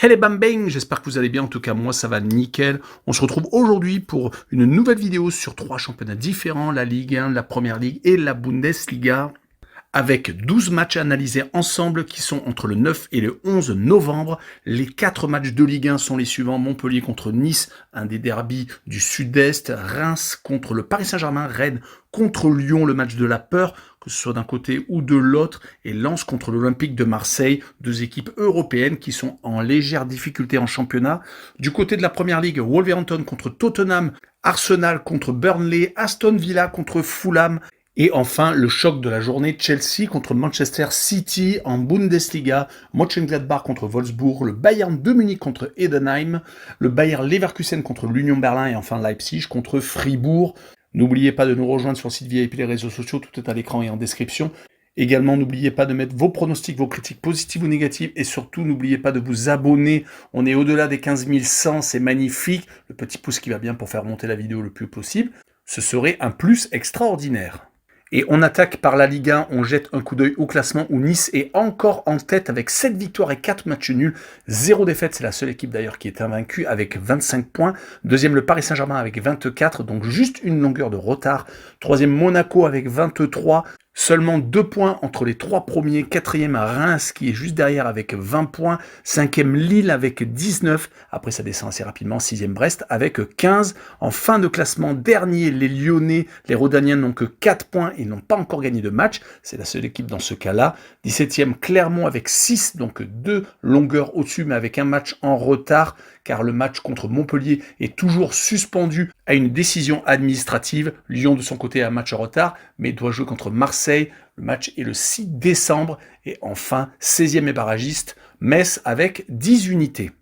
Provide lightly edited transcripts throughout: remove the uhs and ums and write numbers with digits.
Hey bam bang, j'espère que vous allez bien, en tout cas moi ça va nickel. On se retrouve aujourd'hui pour une nouvelle vidéo sur 3 championnats différents, la Ligue 1, la Première Ligue et la Bundesliga, avec 12 matchs à analyser ensemble qui sont entre le 9 et le 11 novembre. Les 4 matchs de Ligue 1 sont les suivants: Montpellier contre Nice, un des derbys du Sud-Est, Reims contre le Paris Saint-Germain, Rennes contre Lyon, le match de la peur, que ce soit d'un côté ou de l'autre, et Lens contre l'Olympique de Marseille, deux équipes européennes qui sont en légère difficulté en championnat. Du côté de la Première Ligue, Wolverhampton contre Tottenham, Arsenal contre Burnley, Aston Villa contre Fulham, et enfin, le choc de la journée, Chelsea contre Manchester City en Bundesliga, Mönchengladbach contre Wolfsburg, le Bayern de Munich contre Heidenheim, le Bayer Leverkusen contre l'Union Berlin et enfin Leipzig contre Fribourg. N'oubliez pas de nous rejoindre sur le site VIP, les réseaux sociaux, tout est à l'écran et en description. Également, n'oubliez pas de mettre vos pronostics, vos critiques positives ou négatives, et surtout, n'oubliez pas de vous abonner. On est au-delà des 15 100, c'est magnifique. Le petit pouce qui va bien pour faire monter la vidéo le plus possible. Ce serait un plus extraordinaire. Et on attaque par la Ligue 1, on jette un coup d'œil au classement où Nice est encore en tête avec 7 victoires et 4 matchs nuls, 0 défaite, c'est la seule équipe d'ailleurs qui est invaincue avec 25 points. Deuxième le Paris Saint-Germain avec 24, donc juste une longueur de retard. Troisième Monaco avec 23, seulement 2 points entre les 3 premiers. Quatrième Reims qui est juste derrière avec 20 points. Cinquième Lille avec 19, après ça descend assez rapidement. Sixième Brest avec 15. En fin de classement, dernier les Lyonnais, les Rodaniens n'ont que 4 points et n'ont pas encore gagné de match. C'est la seule équipe dans ce cas-là. 17e Clermont avec 6, donc 2 longueurs au-dessus mais avec un match en retard car le match contre Montpellier est toujours suspendu à une décision administrative. Lyon de son côté a un match en retard mais doit jouer contre Marseille. Le match est le 6 décembre. Et enfin, 16e et barragiste, Metz avec 10 unités.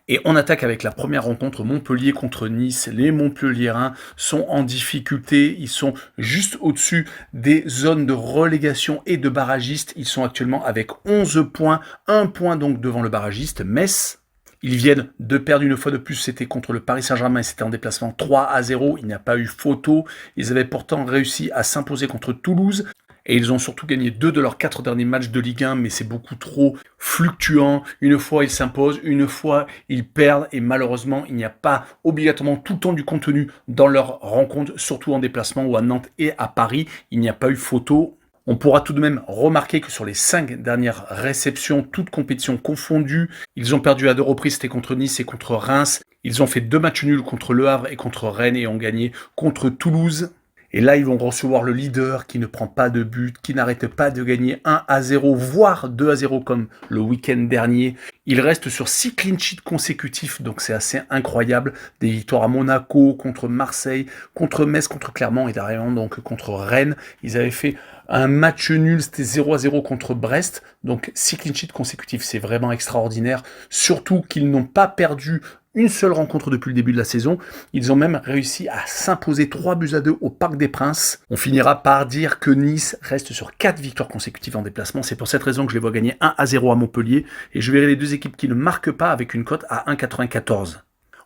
Et on attaque avec la première rencontre, Montpellier contre Nice. Les Montpelliérains sont en difficulté, ils sont juste au-dessus des zones de relégation et de barragistes. Ils sont actuellement avec 11 points, 1 point donc devant le barragiste Metz. Ils viennent de perdre une fois de plus, c'était contre le Paris Saint-Germain et c'était en déplacement 3-0, il n'y a pas eu photo. Ils avaient pourtant réussi à s'imposer contre Toulouse. Et ils ont surtout gagné 2 de leurs 4 derniers matchs de Ligue 1, mais c'est beaucoup trop fluctuant. Une fois ils s'imposent, une fois ils perdent, et malheureusement il n'y a pas obligatoirement tout le temps du contenu dans leurs rencontres, surtout en déplacement ou à Nantes et à Paris. Il n'y a pas eu photo. On pourra tout de même remarquer que sur les 5 dernières réceptions, toutes compétitions confondues, ils ont perdu à 2 reprises, c'était contre Nice et contre Reims. Ils ont fait 2 matchs nuls contre Le Havre et contre Rennes et ont gagné contre Toulouse. Et là, ils vont recevoir le leader qui ne prend pas de but, qui n'arrête pas de gagner 1-0, voire 2-0 comme le week-end dernier. Il reste sur 6 clean sheets consécutifs, donc c'est assez incroyable. Des victoires à Monaco, contre Marseille, contre Metz, contre Clermont et derrière donc contre Rennes. Ils avaient fait un match nul, c'était 0-0 contre Brest. Donc 6 clean sheets consécutifs, c'est vraiment extraordinaire. Surtout qu'ils n'ont pas perdu une seule rencontre depuis le début de la saison. Ils ont même réussi à s'imposer 3-2 au Parc des Princes. On finira par dire que Nice reste sur 4 victoires consécutives en déplacement. C'est pour cette raison que je les vois gagner 1-0 à Montpellier. Et je verrai les deux équipes qui ne marquent pas avec une cote à 1,94.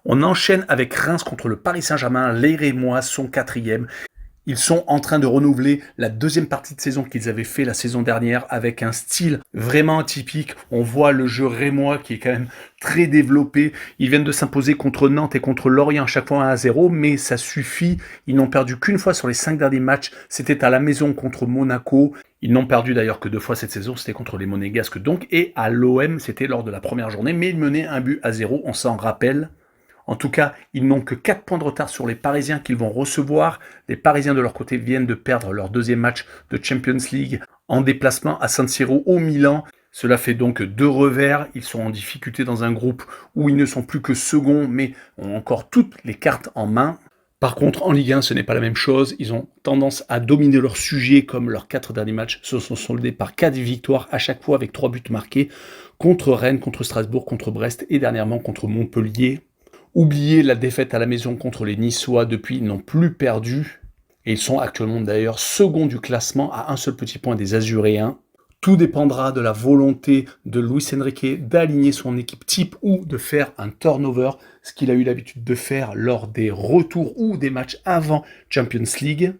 On enchaîne avec Reims contre le Paris Saint-Germain. Les Rémois sont 4e. Ils sont en train de renouveler la deuxième partie de saison qu'ils avaient fait la saison dernière avec un style vraiment atypique. On voit le jeu rémois qui est quand même très développé. Ils viennent de s'imposer contre Nantes et contre Lorient à chaque fois 1-0, mais ça suffit. Ils n'ont perdu qu'une fois sur les 5 derniers matchs. C'était à la maison contre Monaco. Ils n'ont perdu d'ailleurs que 2 fois cette saison, c'était contre les Monégasques donc, et à l'OM, c'était lors de la première journée, mais ils menaient 1-0, on s'en rappelle. En tout cas, ils n'ont que 4 points de retard sur les Parisiens qu'ils vont recevoir. Les Parisiens de leur côté viennent de perdre leur deuxième match de Champions League en déplacement à San Siro au Milan. Cela fait donc 2 revers. Ils sont en difficulté dans un groupe où ils ne sont plus que seconds, mais ont encore toutes les cartes en main. Par contre, en Ligue 1, ce n'est pas la même chose. Ils ont tendance à dominer leur sujet, comme leurs 4 derniers matchs se sont soldés par 4 victoires à chaque fois avec 3 buts marqués contre Rennes, contre Strasbourg, contre Brest et dernièrement contre Montpellier. Oubliez la défaite à la maison contre les Niçois, depuis ils n'ont plus perdu. Et ils sont actuellement d'ailleurs second du classement à un seul petit point des Azuréens. Tout dépendra de la volonté de Luis Enrique d'aligner son équipe type ou de faire un turnover, ce qu'il a eu l'habitude de faire lors des retours ou des matchs avant Champions League.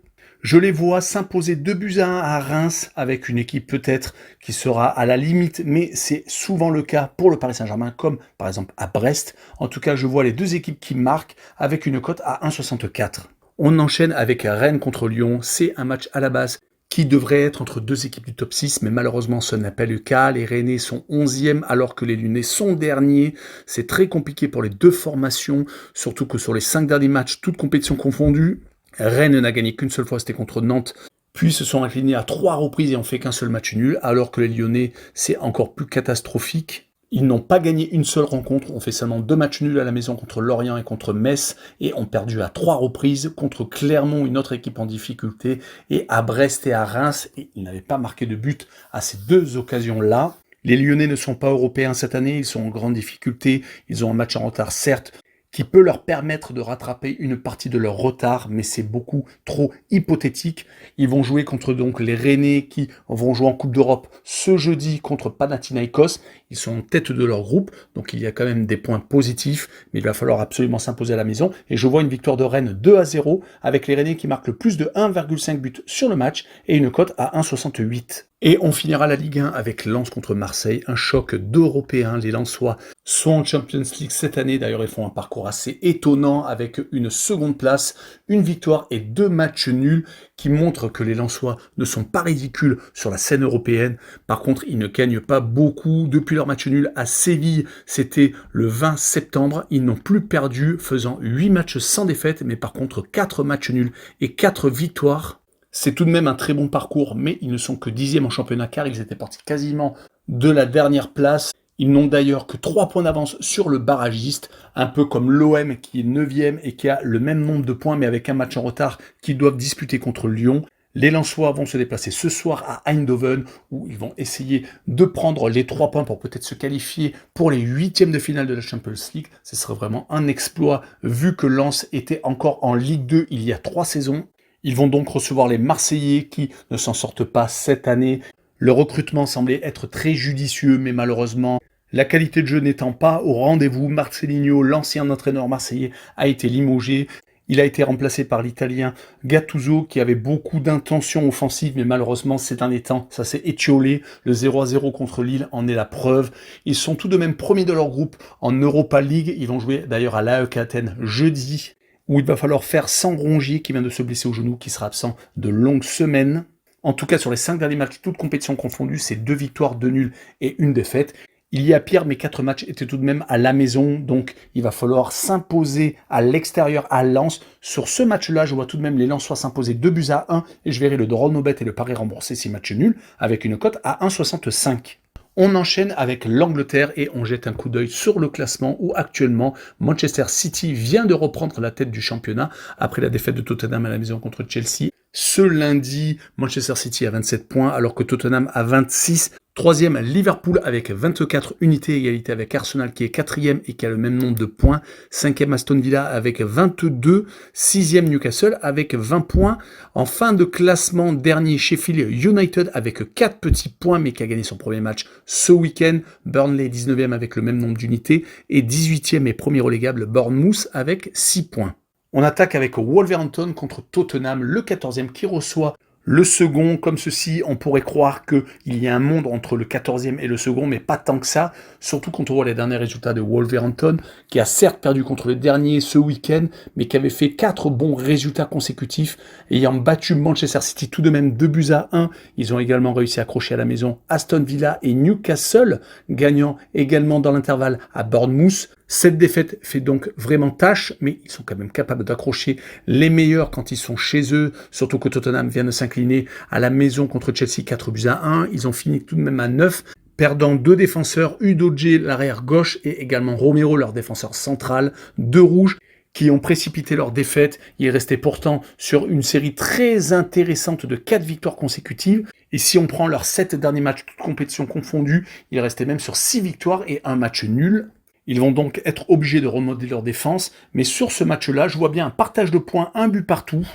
Je les vois s'imposer 2-1 à Reims avec une équipe peut-être qui sera à la limite, mais c'est souvent le cas pour le Paris Saint-Germain, comme par exemple à Brest. En tout cas, je vois les deux équipes qui marquent avec une cote à 1,64. On enchaîne avec Rennes contre Lyon. C'est un match à la base qui devrait être entre deux équipes du top 6, mais malheureusement ce n'est pas le cas. Les Rennais sont 11e alors que les Lyonnais sont derniers. C'est très compliqué pour les deux formations, surtout que sur les 5 derniers matchs, toutes compétitions confondues, Rennes n'a gagné qu'une seule fois, c'était contre Nantes, puis se sont inclinés à 3 reprises et ont fait qu'un seul match nul, alors que les Lyonnais, c'est encore plus catastrophique. Ils n'ont pas gagné une seule rencontre, ont fait seulement 2 matchs nuls à la maison contre Lorient et contre Metz, et ont perdu à 3 reprises contre Clermont, une autre équipe en difficulté, et à Brest et à Reims, et ils n'avaient pas marqué de but à ces 2 occasions-là. Les Lyonnais ne sont pas européens cette année, ils sont en grande difficulté, ils ont un match en retard certes, qui peut leur permettre de rattraper une partie de leur retard, mais c'est beaucoup trop hypothétique. Ils vont jouer contre donc les Rennais qui vont jouer en Coupe d'Europe ce jeudi contre Panathinaikos. Ils sont en tête de leur groupe, donc il y a quand même des points positifs, mais il va falloir absolument s'imposer à la maison. Et je vois une victoire de Rennes 2-0 avec les Rennais qui marquent le plus de 1,5 buts sur le match et une cote à 1,68. Et on finira la Ligue 1 avec Lens contre Marseille, un choc d'Européens. Les Lensois sont en Champions League cette année, d'ailleurs ils font un parcours assez étonnant avec une seconde place, une victoire et 2 matchs nuls qui montrent que les Lensois ne sont pas ridicules sur la scène européenne. Par contre, ils ne gagnent pas beaucoup. Depuis leur match nul à Séville, c'était le 20 septembre. Ils n'ont plus perdu, faisant 8 matchs sans défaite, mais par contre 4 matchs nuls et 4 victoires. C'est tout de même un très bon parcours, mais ils ne sont que 10e en championnat car ils étaient partis quasiment de la dernière place. Ils n'ont d'ailleurs que 3 points d'avance sur le barragiste, un peu comme l'OM qui est 9e et qui a le même nombre de points mais avec un match en retard qu'ils doivent disputer contre Lyon. Les Lensois vont se déplacer ce soir à Eindhoven où ils vont essayer de prendre les 3 points pour peut-être se qualifier pour les 8e de finale de la Champions League. Ce serait vraiment un exploit vu que Lens était encore en Ligue 2 il y a 3 saisons. Ils vont donc recevoir les Marseillais qui ne s'en sortent pas cette année. Le recrutement semblait être très judicieux, mais malheureusement, la qualité de jeu n'étant pas au rendez-vous, Marcelinho, l'ancien entraîneur marseillais, a été limogé. Il a été remplacé par l'Italien Gattuso qui avait beaucoup d'intentions offensives, mais malheureusement ces derniers temps, ça s'est étiolé. Le 0-0 contre Lille en est la preuve. Ils sont tout de même premiers de leur groupe en Europa League. Ils vont jouer d'ailleurs à l'AEK Athènes jeudi, où il va falloir faire sans Rongier qui vient de se blesser au genou, qui sera absent de longues semaines. En tout cas, sur les 5 derniers matchs, toutes compétitions confondues, c'est 2 victoires, 2 nuls et 1 défaite. Il y a pire, mais 4 matchs étaient tout de même à la maison, donc il va falloir s'imposer à l'extérieur à Lens. Sur ce match-là, je vois tout de même les Lensois s'imposer 2-1 et je verrai le draw no bet et le pari remboursé 6 matchs nuls avec une cote à 1,65. On enchaîne avec l'Angleterre et on jette un coup d'œil sur le classement où actuellement Manchester City vient de reprendre la tête du championnat après la défaite de Tottenham à la maison contre Chelsea. Ce lundi, Manchester City a 27 points alors que Tottenham a 26. Troisième, Liverpool avec 24 unités, égalité avec Arsenal qui est quatrième et qui a le même nombre de points. Cinquième, Aston Villa avec 22. Sixième, Newcastle avec 20 points. En fin de classement, dernier, Sheffield United avec 4 petits points mais qui a gagné son premier match ce week-end. Burnley 19e avec le même nombre d'unités. Et 18e et premier relégable, Bournemouth avec 6 points. On attaque avec Wolverhampton contre Tottenham, le 14e qui reçoit le second. Comme ceci, on pourrait croire qu'il y a un monde entre le 14e et le second, mais pas tant que ça, surtout quand on voit les derniers résultats de Wolverhampton, qui a certes perdu contre le dernier ce week-end, mais qui avait fait 4 bons résultats consécutifs, ayant battu Manchester City tout de même 2-1. Ils ont également réussi à accrocher à la maison Aston Villa et Newcastle, gagnant également dans l'intervalle à Bournemouth. Cette défaite fait donc vraiment tâche, mais ils sont quand même capables d'accrocher les meilleurs quand ils sont chez eux, surtout que Tottenham vient de s'incliner à la maison contre Chelsea 4-1. Ils ont fini tout de même à 9, perdant 2 défenseurs, Udogie, l'arrière gauche, et également Romero, leur défenseur central, 2 rouges, qui ont précipité leur défaite. Ils restaient pourtant sur une série très intéressante de 4 victoires consécutives. Et si on prend leurs 7 derniers matchs, toutes compétitions confondues, ils restaient même sur 6 victoires et un match nul. Ils vont donc être obligés de remodeler leur défense, mais sur ce match-là, je vois bien un partage de points, un but partout,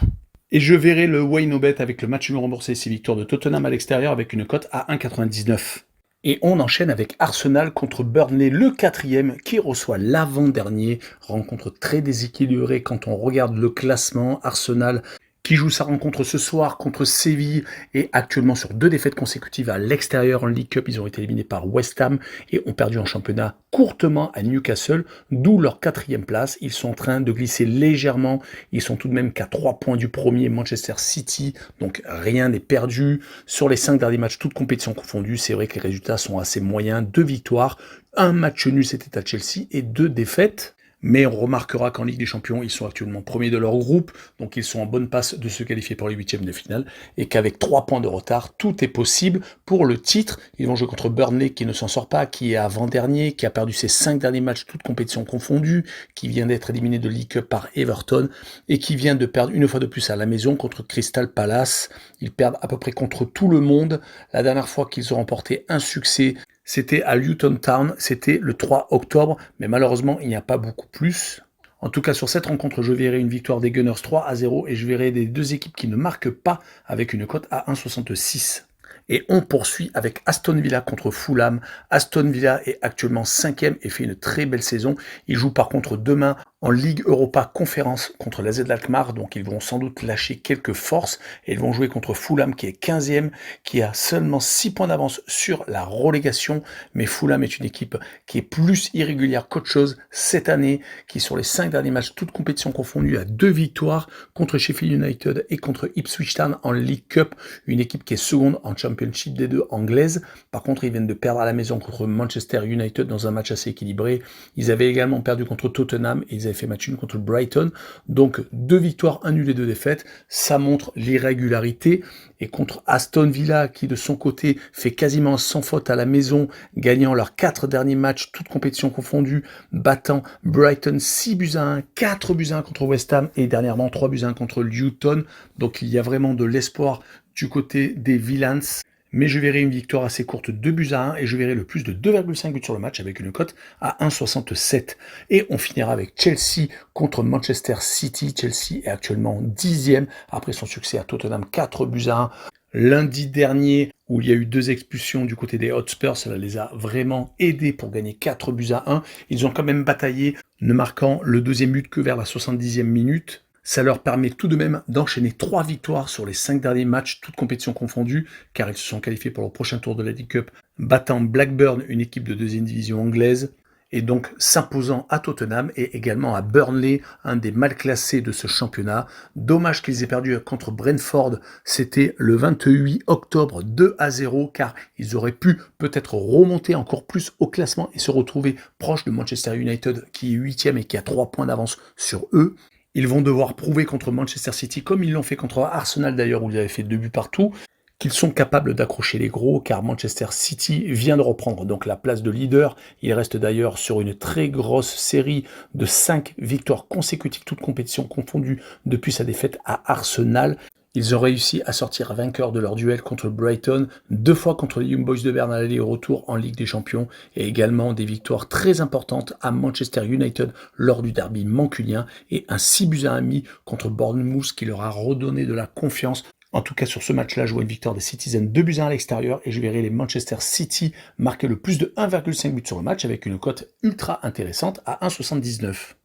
et je verrai le Way No Bet avec le match nul remboursé et 6 victoires de Tottenham à l'extérieur avec une cote à 1,99. Et on enchaîne avec Arsenal contre Burnley, le 4e, qui reçoit l'avant-dernier. Rencontre très déséquilibrée quand on regarde le classement. Arsenal qui joue sa rencontre ce soir contre Séville et actuellement sur 2 défaites consécutives à l'extérieur en League Cup. Ils ont été éliminés par West Ham et ont perdu en championnat courtement à Newcastle, d'où leur 4e place. Ils sont en train de glisser légèrement. Ils sont tout de même qu'à 3 points du premier Manchester City, donc rien n'est perdu. Sur les 5 derniers matchs, toutes compétitions confondues, c'est vrai que les résultats sont assez moyens. 2 victoires, un match nul, c'était à Chelsea, et 2 défaites. Mais on remarquera qu'en Ligue des Champions, ils sont actuellement premiers de leur groupe, donc ils sont en bonne passe de se qualifier pour les 8e de finale, et qu'avec 3 points de retard, tout est possible pour le titre. Ils vont jouer contre Burnley qui ne s'en sort pas, qui est avant-dernier, qui a perdu ses 5 derniers matchs, toutes compétitions confondues, qui vient d'être éliminé de League Cup par Everton, et qui vient de perdre une fois de plus à la maison contre Crystal Palace. Ils perdent à peu près contre tout le monde. La dernière fois qu'ils ont remporté un succès, c'était à Luton Town, c'était le 3 octobre, mais malheureusement, il n'y a pas beaucoup plus. En tout cas, sur cette rencontre, je verrai une victoire des Gunners 3-0 et je verrai des 2 équipes qui ne marquent pas avec une cote à 1,66. Et on poursuit avec Aston Villa contre Fulham. Aston Villa est actuellement 5e et fait une très belle saison. Il joue par contre demain en Ligue Europa Conférence contre la Z Alkmaar, donc ils vont sans doute lâcher quelques forces et ils vont jouer contre Fulham qui est 15e, qui a seulement 6 points d'avance sur la relégation, mais Fulham est une équipe qui est plus irrégulière qu'autre chose cette année, qui sur les 5 derniers matchs, toutes compétitions confondues, a 2 victoires contre Sheffield United et contre Ipswich Town en League Cup, une équipe qui est seconde en Championship des 2 anglaise. Par contre, ils viennent de perdre à la maison contre Manchester United dans un match assez équilibré. Ils avaient également perdu contre Tottenham et ils avaient fait match nul contre Brighton, donc 2 victoires, 1 nul et 2 défaites, ça montre l'irrégularité. Et contre Aston Villa, qui de son côté fait quasiment sans faute à la maison, gagnant leurs 4 derniers matchs, toutes compétitions confondues, battant Brighton 6-1, 4-1 contre West Ham et dernièrement 3-1 contre Luton, donc il y a vraiment de l'espoir du côté des Villans. Mais je verrai une victoire assez courte 2-1 et je verrai le plus de 2,5 buts sur le match avec une cote à 1,67. Et on finira avec Chelsea contre Manchester City. Chelsea est actuellement 10e après son succès à Tottenham 4-1. Lundi dernier, où il y a eu 2 expulsions du côté des Hotspurs, cela les a vraiment aidés pour gagner 4-1. Ils ont quand même bataillé, ne marquant le 2e but que vers la 70e minute. Ça leur permet tout de même d'enchaîner 3 victoires sur les 5 derniers matchs, toutes compétitions confondues, car ils se sont qualifiés pour le prochain tour de la League Cup, battant Blackburn, une équipe de 2e division anglaise, et donc s'imposant à Tottenham et également à Burnley, un des mal classés de ce championnat. Dommage qu'ils aient perdu contre Brentford, c'était le 28 octobre 2-0, car ils auraient pu peut-être remonter encore plus au classement et se retrouver proche de Manchester United, qui est 8e et qui a 3 points d'avance sur eux. Ils vont devoir prouver contre Manchester City, comme ils l'ont fait contre Arsenal d'ailleurs, où ils avaient fait 2 buts partout, qu'ils sont capables d'accrocher les gros, car Manchester City vient de reprendre donc la place de leader. Il reste d'ailleurs sur une très grosse série de 5 victoires consécutives, toutes compétitions confondues, depuis sa défaite à Arsenal. Ils ont réussi à sortir vainqueurs de leur duel contre Brighton, 2 fois contre les Young Boys de Berne à l'aller-retour en Ligue des Champions, et également des victoires très importantes à Manchester United lors du derby mancunien, et un 6-1 contre Bournemouth qui leur a redonné de la confiance. En tout cas, sur ce match-là, je vois une victoire des Citizens 2-1 à l'extérieur, et je verrai les Manchester City marquer le plus de 1,5 but sur le match, avec une cote ultra intéressante à 1,79.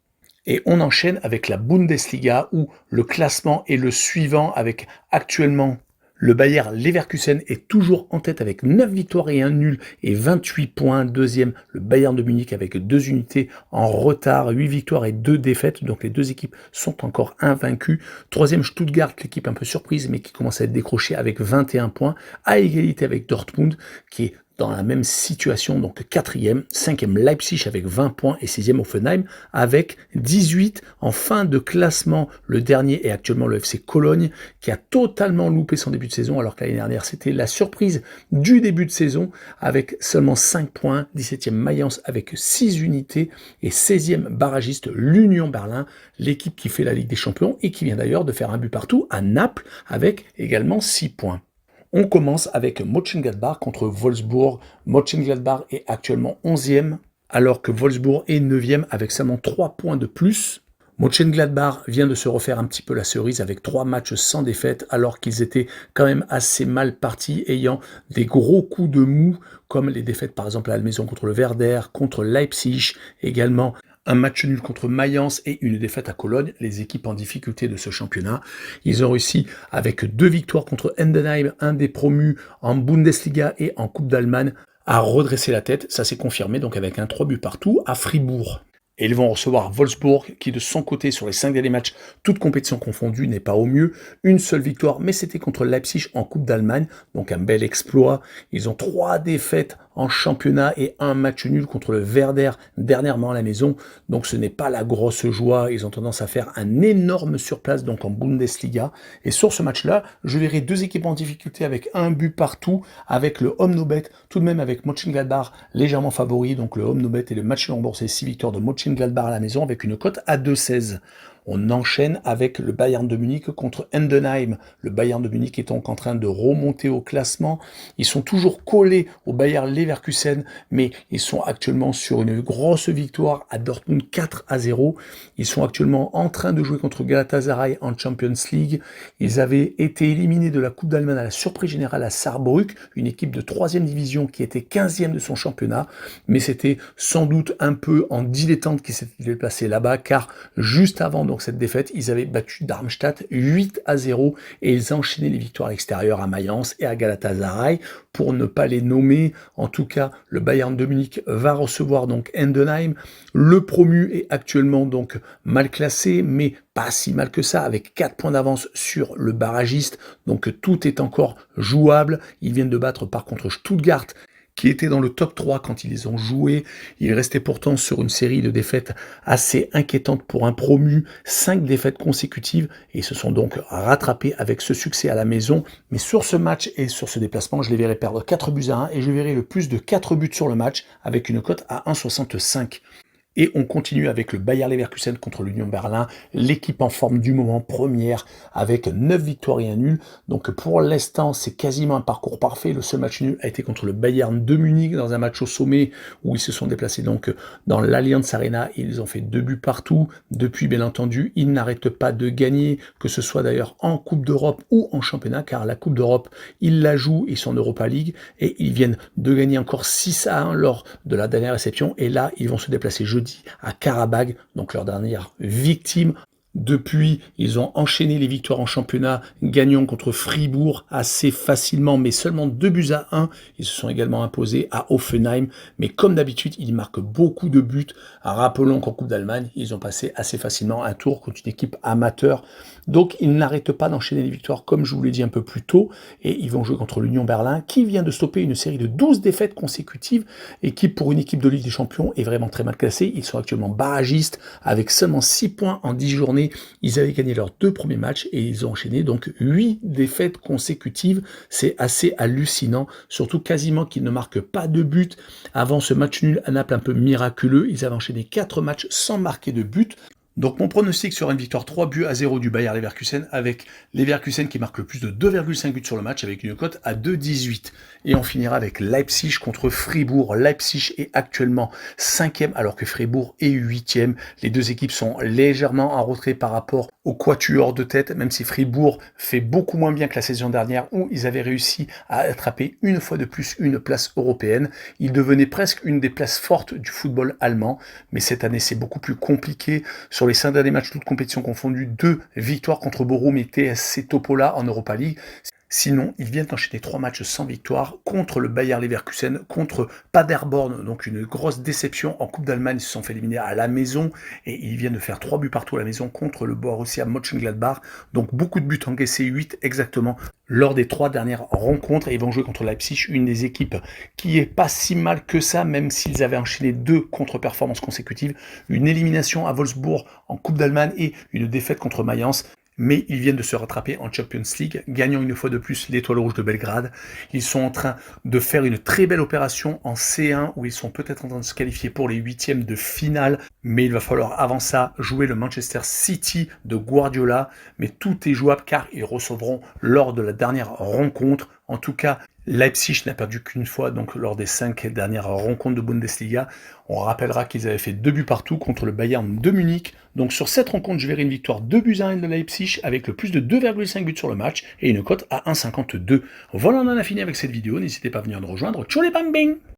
Et on enchaîne avec la Bundesliga où le classement est le suivant avec actuellement le Bayer Leverkusen est toujours en tête avec 9 victoires et 1 nul et 28 points. Deuxième, le Bayern de Munich avec 2 unités en retard, 8 victoires et 2 défaites. Donc les 2 équipes sont encore invaincues. Troisième, Stuttgart, l'équipe un peu surprise mais qui commence à être décrochée avec 21 points, à égalité avec Dortmund qui est dans la même situation, donc 4e, 5e Leipzig avec 20 points et 6e Hoffenheim avec 18 en fin de classement. Le dernier est actuellement le FC Cologne qui a totalement loupé son début de saison alors que l'année dernière c'était la surprise du début de saison avec seulement 5 points, 17e Mayence avec 6 unités et 16e barragiste l'Union Berlin, l'équipe qui fait la Ligue des Champions et qui vient d'ailleurs de faire un but partout à Naples avec également 6 points. On commence avec Mönchengladbach contre Wolfsburg. Mönchengladbach est actuellement 11e, alors que Wolfsburg est 9e avec seulement 3 points de plus. Mönchengladbach vient de se refaire un petit peu la cerise avec 3 matchs sans défaite, alors qu'ils étaient quand même assez mal partis, ayant des gros coups de mou, comme les défaites par exemple à la maison contre le Werder, contre Leipzig, également un match nul contre Mayence et une défaite à Cologne, les équipes en difficulté de ce championnat. Ils ont réussi avec 2 victoires contre Endenheim, un des promus en Bundesliga et en Coupe d'Allemagne, à redresser la tête. Ça s'est confirmé donc avec un 3 buts partout à Fribourg. Et ils vont recevoir Wolfsburg, qui de son côté, sur les 5 derniers matchs, toutes compétitions confondues, n'est pas au mieux. Une seule victoire, mais c'était contre Leipzig en Coupe d'Allemagne, donc un bel exploit. Ils ont 3 défaites en championnat et un match nul contre le Werder dernièrement à la maison. Donc ce n'est pas la grosse joie. Ils ont tendance à faire un énorme surplace donc en Bundesliga. Et sur ce match-là, je verrai 2 équipes en difficulté avec un but partout, avec le Home No Bet, tout de même avec Mönchengladbach légèrement favori. Donc le Home No Bet et le match remboursé 6 victoires de Mönchengladbach à la maison avec une cote à 2,16. On enchaîne avec le Bayern de Munich contre Endenheim. Le Bayern de Munich est donc en train de remonter au classement. Ils sont toujours collés au Bayer Leverkusen, mais ils sont actuellement sur une grosse victoire à Dortmund 4-0. Ils sont actuellement en train de jouer contre Galatasaray en Champions League. Ils avaient été éliminés de la Coupe d'Allemagne à la surprise générale à Saarbrück, une équipe de 3e division qui était 15e de son championnat, mais c'était sans doute un peu en dilettante qui s'était déplacé là-bas, car juste avant donc cette défaite, ils avaient battu Darmstadt 8-0 et ils enchaînaient les victoires à l'extérieur à Mayence et à Galatasaray. Pour ne pas les nommer, en tout cas, le Bayern de Munich va recevoir donc Endenheim. Le promu est actuellement donc mal classé, mais pas si mal que ça, avec 4 points d'avance sur le barragiste. Donc tout est encore jouable. Ils viennent de battre par contre Stuttgart, qui était dans le top 3 quand ils les ont joués. Ils restaient pourtant sur une série de défaites assez inquiétantes pour un promu, 5 défaites consécutives, et ils se sont donc rattrapés avec ce succès à la maison. Mais sur ce match et sur ce déplacement, je les verrai perdre 4-1, et je verrai le plus de 4 buts sur le match, avec une cote à 1,65. Et on continue avec le Bayer Leverkusen contre l'Union Berlin, l'équipe en forme du moment première avec 9 victoires et un nul. Donc pour l'instant, c'est quasiment un parcours parfait. Le seul match nul a été contre le Bayern de Munich dans un match au sommet où ils se sont déplacés donc dans l'Allianz Arena. Ils ont fait 2 buts partout. Depuis, bien entendu, ils n'arrêtent pas de gagner, que ce soit d'ailleurs en Coupe d'Europe ou en championnat, car la Coupe d'Europe, ils la jouent, ils sont en Europa League et ils viennent de gagner encore 6-1 lors de la dernière réception. Et là, ils vont se déplacer jeudi à Karabag, donc leur dernière victime. Depuis, ils ont enchaîné les victoires en championnat, gagnant contre Fribourg assez facilement, mais seulement 2-1. Ils se sont également imposés à Hoffenheim, mais comme d'habitude, ils marquent beaucoup de buts. Rappelons qu'en Coupe d'Allemagne, ils ont passé assez facilement un tour contre une équipe amateur. Donc, ils n'arrêtent pas d'enchaîner les victoires, comme je vous l'ai dit un peu plus tôt, et ils vont jouer contre l'Union Berlin, qui vient de stopper une série de 12 défaites consécutives, et qui, pour une équipe de Ligue des Champions, est vraiment très mal classée. Ils sont actuellement barragistes, avec seulement 6 points en 10 journées. Ils avaient gagné leurs 2 premiers matchs, et ils ont enchaîné donc 8 défaites consécutives. C'est assez hallucinant, surtout quasiment qu'ils ne marquent pas de but. Avant ce match nul à Naples un peu miraculeux, ils avaient enchaîné 4 matchs sans marquer de but. Donc mon pronostic sera une victoire 3-0 du Bayer Leverkusen, avec Leverkusen qui marque le plus de 2,5 buts sur le match avec une cote à 2,18. Et on finira avec Leipzig contre Fribourg. Leipzig est actuellement 5e alors que Fribourg est 8e. Les deux équipes sont légèrement en retrait par rapport au quatuor de tête, même si Fribourg fait beaucoup moins bien que la saison dernière où ils avaient réussi à attraper une fois de plus une place européenne. Ils devenaient presque une des places fortes du football allemand, mais cette année c'est beaucoup plus compliqué. Sur les 5 derniers matchs, toutes compétitions confondues, 2 victoires contre Bochum et TSC Topola en Europa League. Sinon, ils viennent enchaîner 3 matchs sans victoire contre le Bayer Leverkusen, contre Paderborn, donc une grosse déception. En Coupe d'Allemagne, ils se sont fait éliminer à la maison et ils viennent de faire 3 buts partout à la maison contre le Borussia Mönchengladbach. Donc beaucoup de buts encaissés, 8 exactement, lors des 3 dernières rencontres. Et ils vont jouer contre Leipzig, une des équipes qui est pas si mal que ça, même s'ils avaient enchaîné 2 contre-performances consécutives. Une élimination à Wolfsburg en Coupe d'Allemagne et une défaite contre Mayence. Mais ils viennent de se rattraper en Champions League, gagnant une fois de plus l'Étoile Rouge de Belgrade. Ils sont en train de faire une très belle opération en C1, où ils sont peut-être en train de se qualifier pour les 8e de finale. Mais il va falloir avant ça jouer le Manchester City de Guardiola. Mais tout est jouable car ils recevront lors de la dernière rencontre. En tout cas, Leipzig n'a perdu qu'une fois, donc lors des 5 dernières rencontres de Bundesliga. On rappellera qu'ils avaient fait 2 buts partout contre le Bayern de Munich. Donc sur cette rencontre, je verrai une victoire 2-1 de Leipzig avec le plus de 2,5 buts sur le match et une cote à 1,52. Voilà, on en a fini avec cette vidéo. N'hésitez pas à venir nous rejoindre. Tchou les bang bing!